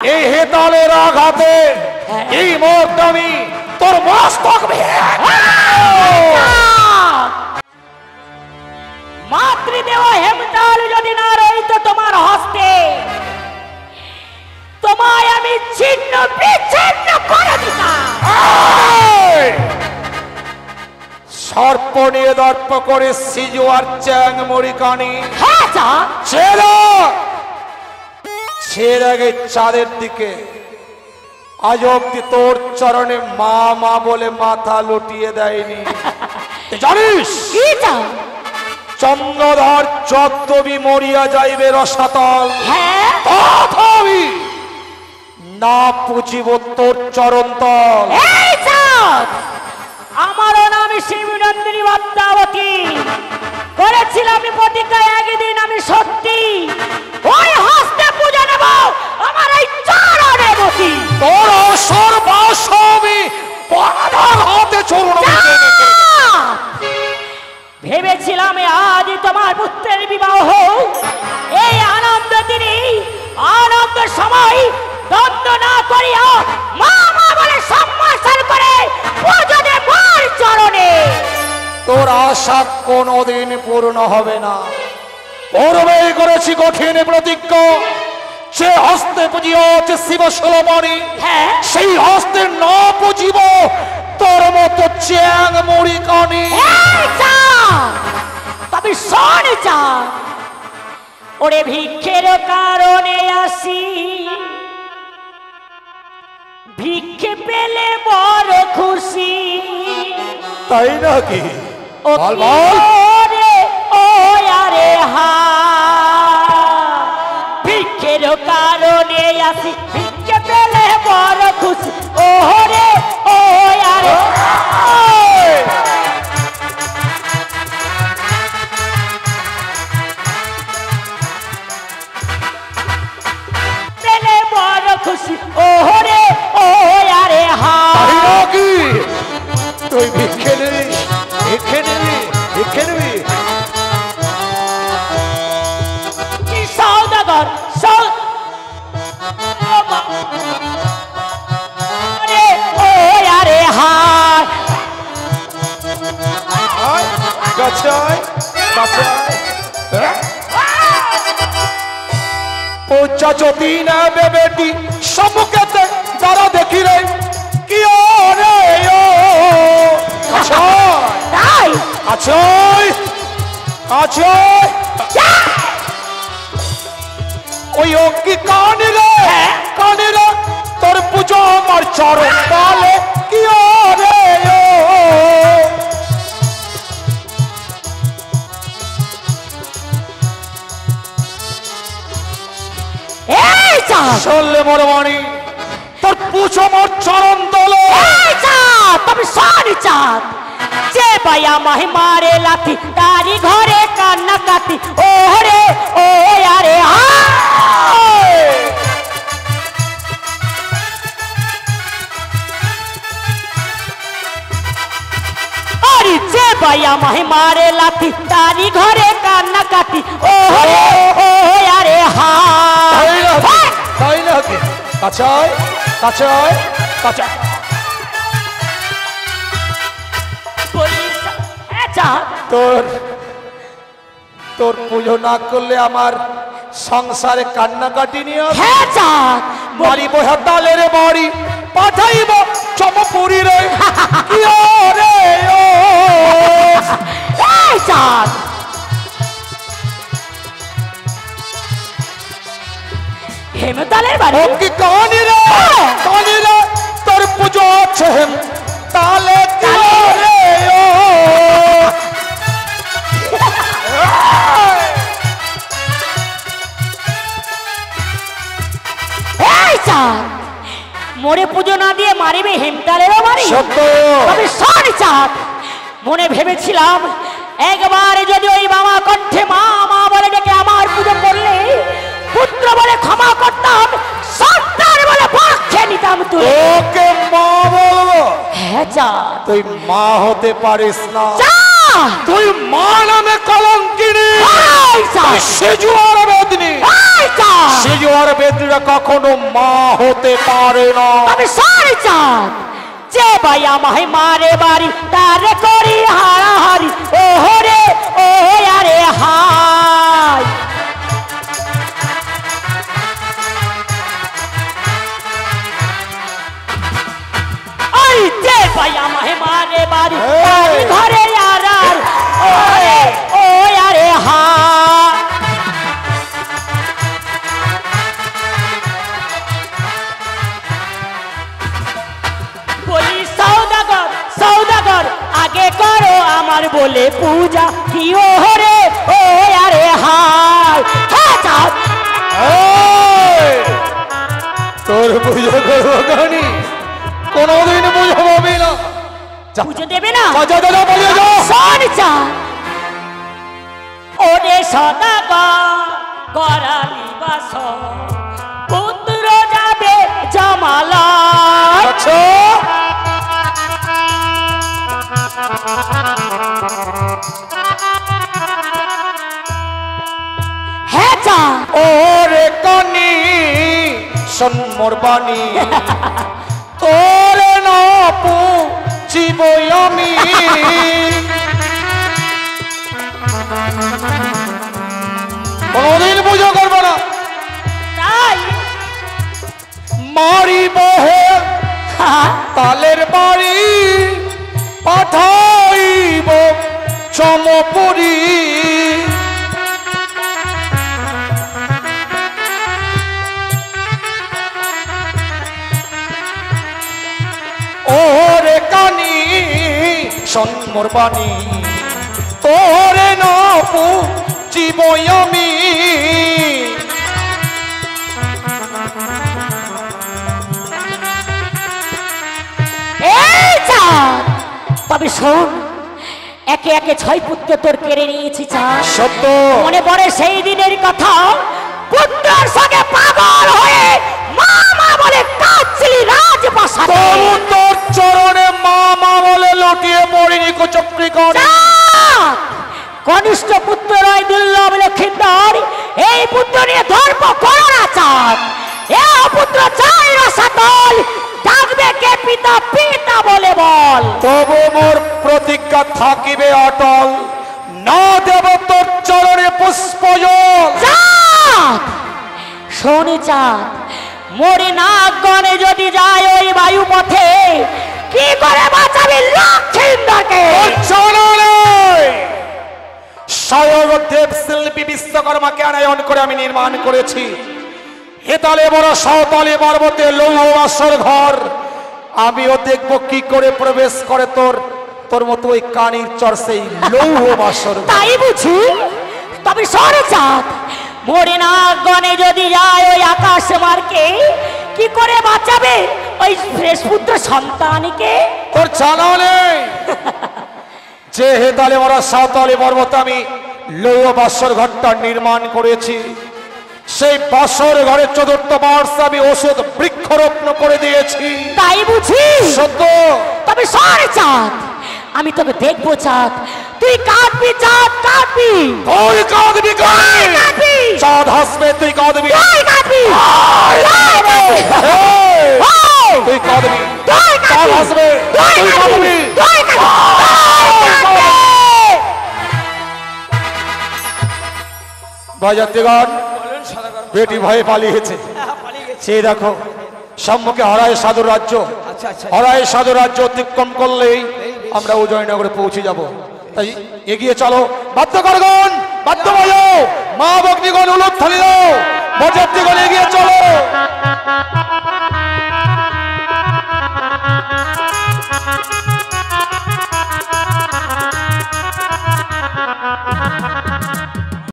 এই হেতালের আঘাতে এই মুহূর্তে আমি তোর মস্তক মাতৃদেব হেমতাল যদি না রইত তোমার হস্তে, তোমায় আমি ছিন্ন বিচ্ছিন্ন করে দিতাম। সর্প নিয়ে দর্প করে সিজু আর চ্যাং মরিকানি আগে চাঁদের দিকে আজ অব্দি তোর চরণে মা মা বলে মাথা লুটিয়ে দেয়নি। জানিস চন্দ্রধর যদ্যবি মরিয়া যাইবে রসাতল, তথাপি না পুজিব তোর চরণ তল। আমারও নাম শিবনন্দিনী পদ্মাবতী, করেছিলাম প্রতিজ্ঞা একদিন আমি সত্যি ওই হস্তে পূজা নেব আমার এই চরণে বসি। তোর সর্বাসমি পরাধর হাতে চরণ ভেবেছিলাম আজ তোমার পুত্রের বিবাহ, এই আনন্দ দিনে আনন্দ সময় দ্বন্দ্ব না করিয়া মা মা বলে সম্মান করে পূজা দেব চরণে। তোর আশা কোনদিন পূর্ণ হবে না। পূর্বেই করেছি কঠিন প্রতিজ্ঞা, সে হস্তে পুজিয়াছে শিব ষোলমণি, সেই হস্তে না পুজিব তোর মতো চ্যাং মরিকানি। তবে শোন চা, ওরে ভিক্ষের কারণে আসি, ভিক্ষে পেলে বড় খুশি। তাই নাকি? ও আরে হা, ভিক্ষের কারণে আসি, ভিক্ষে পেলে বড় খুশি। ওরে ও আরে পেলে বড় খুশি। ওরে ও আরে হা, তুই ভিক্ষে নিবি, ভিক্ষে নিবি, ভিক্ষে নিবি। সৌদাগর আরে হায় পূজা যদি না বেবেটি সম্মুখে যারা দেখি রে কি রে ওই কি কানে রে তোর পুজো আমার চরণ তালে কি রে চললে মোর মণি তোর পুজো আমার চরণ তলে। তবে সারি চাঁদ যে পায়া মাহি মারে লাথি, তারি ঘরে কান্না কাটি। ওরে ও আরে আরে যে পায়া মাহি মারে লাথি, তারি ঘরে কান্না কাটি। ওরে ও আরে হা, তাই নাকি? কাছায় কাছায় কাছায় তোর পুজো না করলে আমার সংসারে কান্নাকাটি নিয়ে বাড়ি বহা তালের বাড়ি পাঠাইব চমপুরি রে হেমতালের বাড়ি কি কানি রে তোর পুজো আছে হেম তালে রে মোরে পুজো না দিয়ে মারিবে হেমতালেরও বাড়ি? তবে সরি চাঁদ, মনে ভেবেছিলাম একবার যদি ওই বাবা কণ্ঠে মা মা বলে ডেকে আমার পুজো করলে পুত্র বলে ক্ষমা করতাম, সন্তান বলে পক্ষে নিতাম। তোকে মা বলবো? হ্যাঁ চাঁদ, তুই মা হতে পারিস না, তুই মা নামে কলঙ্কিনী, সেজু আর বেদনী। সিজুয়ার বেদরা কখনো মা হতে পারে না। তবে সরে চাঁদ যে ভাই আমায় মারে বাড়ি তারে করি হারাহারি ও হরে ও আরে হাই। ওই যে ভাই আমায় মারে বাড়ি তারে ঘরে আরার ও রে ও আরে হাই। বলি সৌদাগর সৌদাগর আগে করো আমার বলে পূজা কি ও হরে ও আরে হাই। হ্যাঁ চাঁদ তোর পুজো করবো কানি কোনোদিন পুজো হবে না। পুজো দেবে না? শোন চাঁদ ওরে সদাগর করালি বাস পুত্র যাবে জামালা। আচ্ছা হ্যাঁ চাঁদ ওরে কানি শোন মোর বাণী তোরে না পুজিব আমি কোনদিন পুজো করবো না। তাই মারিব হে তালের বাড়ি পাঠাইব চমপুরি ওরে কানি শোন মোর বাণী তোরে না পুজিব আমি এই চাঁদ তবে শোন একে একে 6 পুত্র তোর কেড়ে নিয়েছি চাঁদ। সত্য মনে পড়ে সেই দিনের কথা পুত্রের সঙ্গে পাগল হয়ে মা মা বলে কাঁদছিলি রাজপ্রাসাদে। তবু তোর চরণে মা মা বলে লুটিয়ে পড়িনি কুচক্রি করে। চাঁদ, কনিষ্ঠ পুত্র রয় দুর্লভ লক্ষিন্দর এই পুত্র নিয়ে ধর্ম করো না চাঁদ। এ পুত্র চাই রসাতল ডাকবে কে পিতা পিতা বলে বল। তবু মোর প্রতিজ্ঞা থাকিবে অটল না দেব তোর চরণে পুষ্পজল। চাঁদ শোন চাঁদ মরে না গনে যদি যায় ওই বায়ু পথে কি করে বাঁচাবি লক্ষিন্দরকে? চরণে স্বয়ং দেব শিল্পী বিশ্বকর্মাকে আনায়ন করে আমি নির্মাণ করেছি। হেতালে বড় সাঁওতালি পর্বতে লৌহ বাসর ঘর আমিও দেখবো কি করে প্রবেশ করে তোর মতো ওই কানির চর সেই লৌহ বাসর ঘর। তাই বুঝি? তবে সরে চাঁদ মরে না গনে যদি যায় ওই আকাশ মার্কে কি করে বাঁচাবে ওই ফ্রেশ পুত্র সন্তানকে? তোর জানা নেই যে হেতালে বড় সাঁওতালি পর্বতে আমি লৌহ বাসর ঘরটা নির্মাণ করেছি। সেই বাসর ঘরে চতুর্থ বার্ষে আমি ওষুধ বৃক্ষরোপণ করে দিয়েছি। তাই বুঝি? সত্য। তবে সরে চাঁদ আমি তোকে দেখবো চাঁদ তুই কাঁদবি চাঁদ কাঁদবি। তুই কাঁদবি কাঁদবি চাঁদ হাসবে তুই কাঁদবি। তুই কাঁদবি তুই কাঁদবি চাঁদ হাসবে তুই কাঁদবি। ভাইজাতিগণ বেটি ভয়ে পালিয়েছে। সে দেখো সম্মুখে হরায় সাধু রাজ্য। হরায় সাধু রাজ্য অতিক্রম করলেই আমরা উদয়নগরে পৌঁছে যাব। তাই এগিয়ে চলো। বাদ্যকরগণ বাদ্য বাজো, মা ভগ্নিগণ উলুধ্বনি দাও, বরযাত্রীগণ এগিয়ে